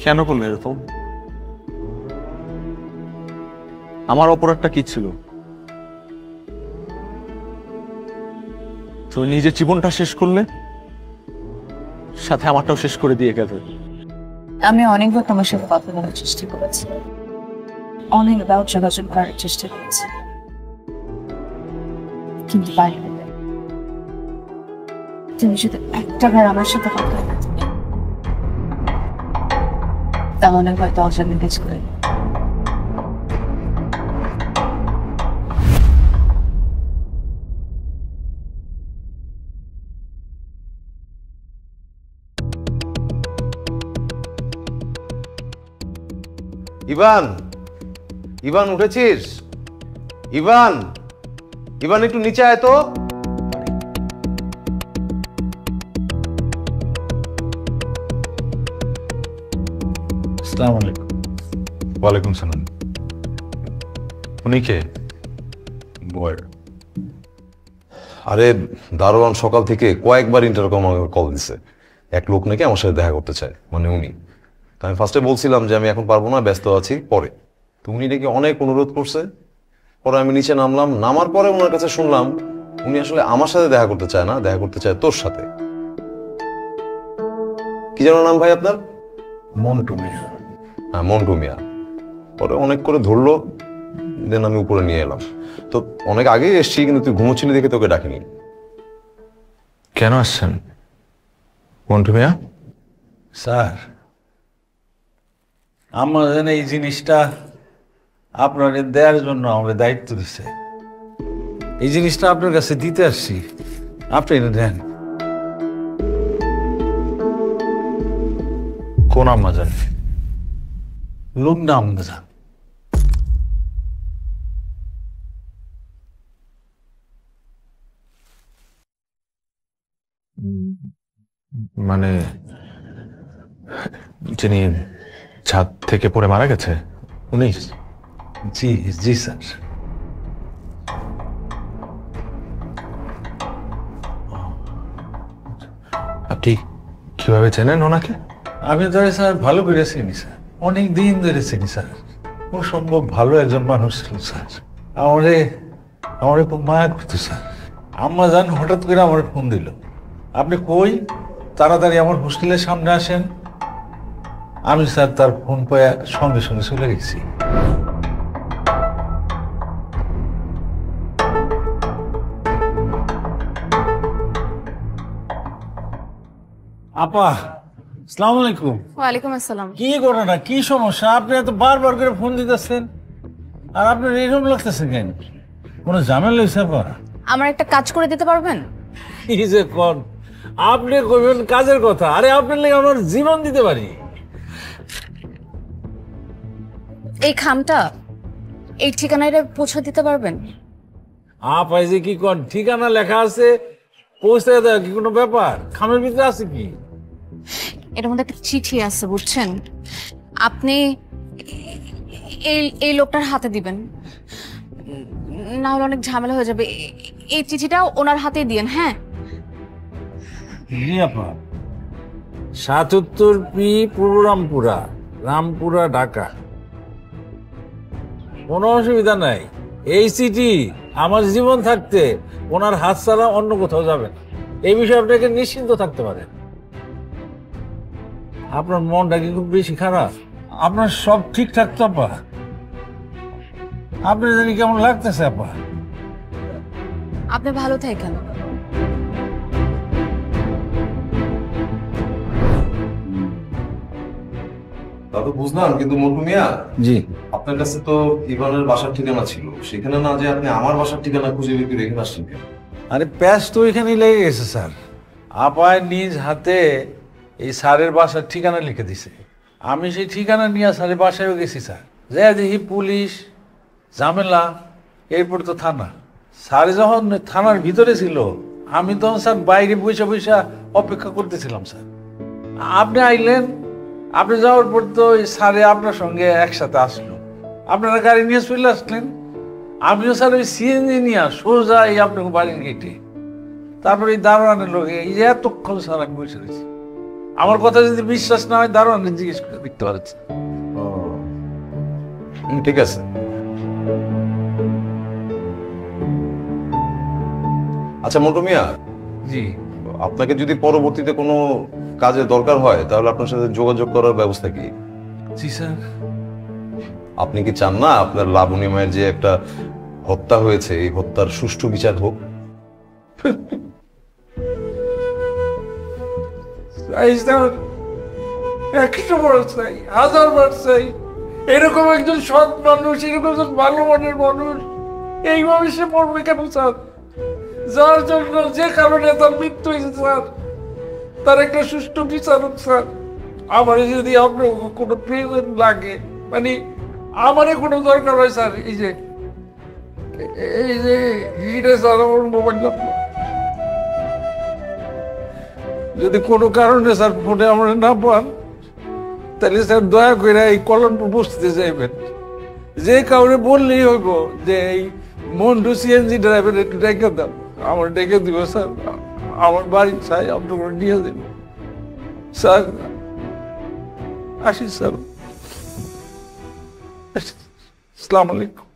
কেন করলে এরকম? আমার অপরাধটা কি ছিল? তুমি নিজের জীবনটা শেষ করলে, সাথে আমারটাও শেষ করে দিয়ে গেলে। আমি অনেকবার তোমার সাথে কথা বলার চেষ্টা করেছি, অনেকবার যোগাযোগ করার চেষ্টা করেছি, কিন্তু পারিনি। তুমি যদি একটাবার আমার সাথে কথা বলতে তাহলে হয়তো অজানা কাজ করে। ইভান, ইভান উঠেছিস? ইভান, ইভান একটু নিচে আয় তো। আসসালামু আলাইকুম। ওয়ালাইকুম সালাম। উনি কে? বয়। আরে দারোয়ান সকাল থেকে কয়েকবার ইন্টারকম কল দিছে, এক লোক নাকি আমার সাথে দেখা করতে চায়, মানে উনি। আমি ফার্স্টে বলছিলাম যে আমি এখন পারবো না, ব্যস্ত আছি, পরে। তো উনি নাকি অনেক অনুরোধ করছে। পরে আমি নিচে নামলাম, নামার পরে ওনার কাছে শুনলাম উনি আসলে আমার সাথে দেখা করতে চায় না, দেখা করতে চায় তোর সাথে। কি যেন নাম ভাই আপনার? মন্টু মিয়া। হ্যাঁ, মন্টু মিয়া। পরে অনেক করে ধরলো, দেন আমি উপরে নিয়ে এলাম। তো অনেক আগেই এসছি, কিন্তু তুই ঘুমোচ্ছিলি দেখে তোকে ডাকিনি। কেন আসছেন মন্টু মিয়া? স্যার, আমার যেন এই জিনিসটা আপনার দেওয়ার জন্য আমাদের দায়িত্ব দিচ্ছে। এই জিনিসটা আপনার কাছে দিতে আসছি, আপনি এটা দেন। কোন আম্মা জান? লোক নাম দেন। মানে যিনি ছাদ থেকে পড়ে মারা গেছে উনি? জি জি স্যার। আপনি কিভাবে চেনেন ওনাকে? আমি ধরে স্যার ভালো করে চিনি স্যার, অনেক দিন ধরে চিনি স্যার। ও সম্ভব ভালো একজন মানুষ ছিল স্যার। আমারে আমারে খুব মায়া করতো স্যার। আম্মা জান হঠাৎ করে আমার ফোন দিল, আপনি কই, তাড়াতাড়ি আমার হোস্টেলের সামনে আসেন। আমি স্যার তার ফোন পেয়ে সঙ্গে সঙ্গে চলে গেছি। আপা, আসসালামু আলাইকুম। ওয়ালাইকুম আসসালাম। কি ঘটনা, কি সমস্যা? আপনি এত বারবার করে ফোন দিতেছেন, আর আপনার এরকম লাগতেছে কেন? কোনো ঝামেলা হয়েছে আপা? আমার একটা কাজ করে দিতে পারবেন? কি যে কোন, আপনি কইবেন কাজের কথা? আরে আপনার লাগে আমার জীবন দিতে পারি। এই খামটা এই ঠিকানায় পৌঁছে দিতে পারবেন? আপাই যে কি কোন, ঠিকানা লেখা আছে, পৌঁছে দেওয়া কি কোনো ব্যাপার? খামের ভিতরে আছে কি? এটার মধ্যে একটা চিঠি আছে, বুঝছেন? আপনি এই লোকটার হাতে দিবেন, না হলে অনেক ঝামেলা হয়ে যাবে। এই চিঠিটা ওনার হাতে দিয়েন। হ্যাঁ জি আপা। ৭৭ পি পুররামপুরা, রামপুরা, ঢাকা। কোনো অসুবিধা নাই। এই চিঠি আমার জীবন থাকতে ওনার হাত ছাড়া অন্য কোথাও যাবে না, এই বিষয়ে আপনাকে নিশ্চিন্ত থাকতে পারেন। আপনার মনটা কি খুব বেশি খারাপ? আপনার সব ঠিকঠাক তো আপা? আপনার জানি কেমন লাগতেছে আপা? আপনি ভালো থাকেন। তা তো বুঝলাম, কিন্তু মন্টু মিয়া, জি, আপনার কাছে তো ইভানের বাসার ঠিকানা ছিল, সেখানে না যে আপনি আমার বাসার ঠিকানা খুঁজে বের করে রেখে আসছেন কেন? আরে প্যাচ তো এখানেই লেগে গেছে স্যার। আপায় নিজ হাতে এই স্যারের বাসার ঠিকানা লিখে দিছে। আমি সেই ঠিকানা নিয়ে স্যারের বাসায়ও গেছি স্যার। যে দেখি পুলিশ, ঝামেলা, এরপর তো থানা। স্যার যখন থানার ভিতরে ছিল, আমি তখন স্যার বাইরে বসে বসে অপেক্ষা করতেছিলাম স্যার। আপনি আইলেন, আপনি যাওয়ার পর তো স্যারে আপনার সঙ্গে একসাথে আসলো, আপনারা গাড়ি নিয়ে চলে আসলেন। আমিও স্যার ওই সিএনজি নিয়ে সোজা এই আপনাকে বাড়ির গেটে, তারপরে এই দারোয়ানের লোকে এই যে এতক্ষণ স্যার আমি বসে রয়েছি। আমার কথা যদি বিশ্বাস না হয় দারোয়ান জিজ্ঞেস করে দেখতে পারছে। ঠিক আছে। আচ্ছা মন্টু মিয়া, জি আপনাকে যদি পরবর্তীতে কোনো কাজে দরকার হয় তাহলে আপনার সাথে যোগাযোগ করার ব্যবস্থা কি? জি স্যার। আপনি কি চান না আপনার লাবণী মায়ের যে একটা হত্যা হয়েছে এই হত্যার সুষ্ঠু বিচার হোক? একশো বার চাই, হাজার বার চাই, এরকম একজন সৎ মানুষ, এরকম একজন ভালো মনের মানুষ এইভাবে সে মরবে কেন স্যার? যার জন্য যে কারণে তার মৃত্যু হয়েছে স্যার, তার একটা সুষ্ঠু বিচার হোক স্যার। আমার যদি আপনার কোনো প্রয়োজন লাগে, মানে আমার কোনো দরকার হয় স্যার, এই যে হিরে স্যার আমার মোবাইল নাম্বার, যদি কোনো কারণে স্যার ফোনে আমরা না পান তাহলে স্যার দয়া করে এই কলমপুর বসতে যাইবেন। যে কাউরে বললেই হইব যে এই মন্টু সিএনজি ড্রাইভার একটু ডেকে দাও, আমার ডেকে দিব স্যার, আমার বাড়ির চাই আপনার নিয়ে দেব স্যার। আসি স্যার, আসসালামু আলাইকুম।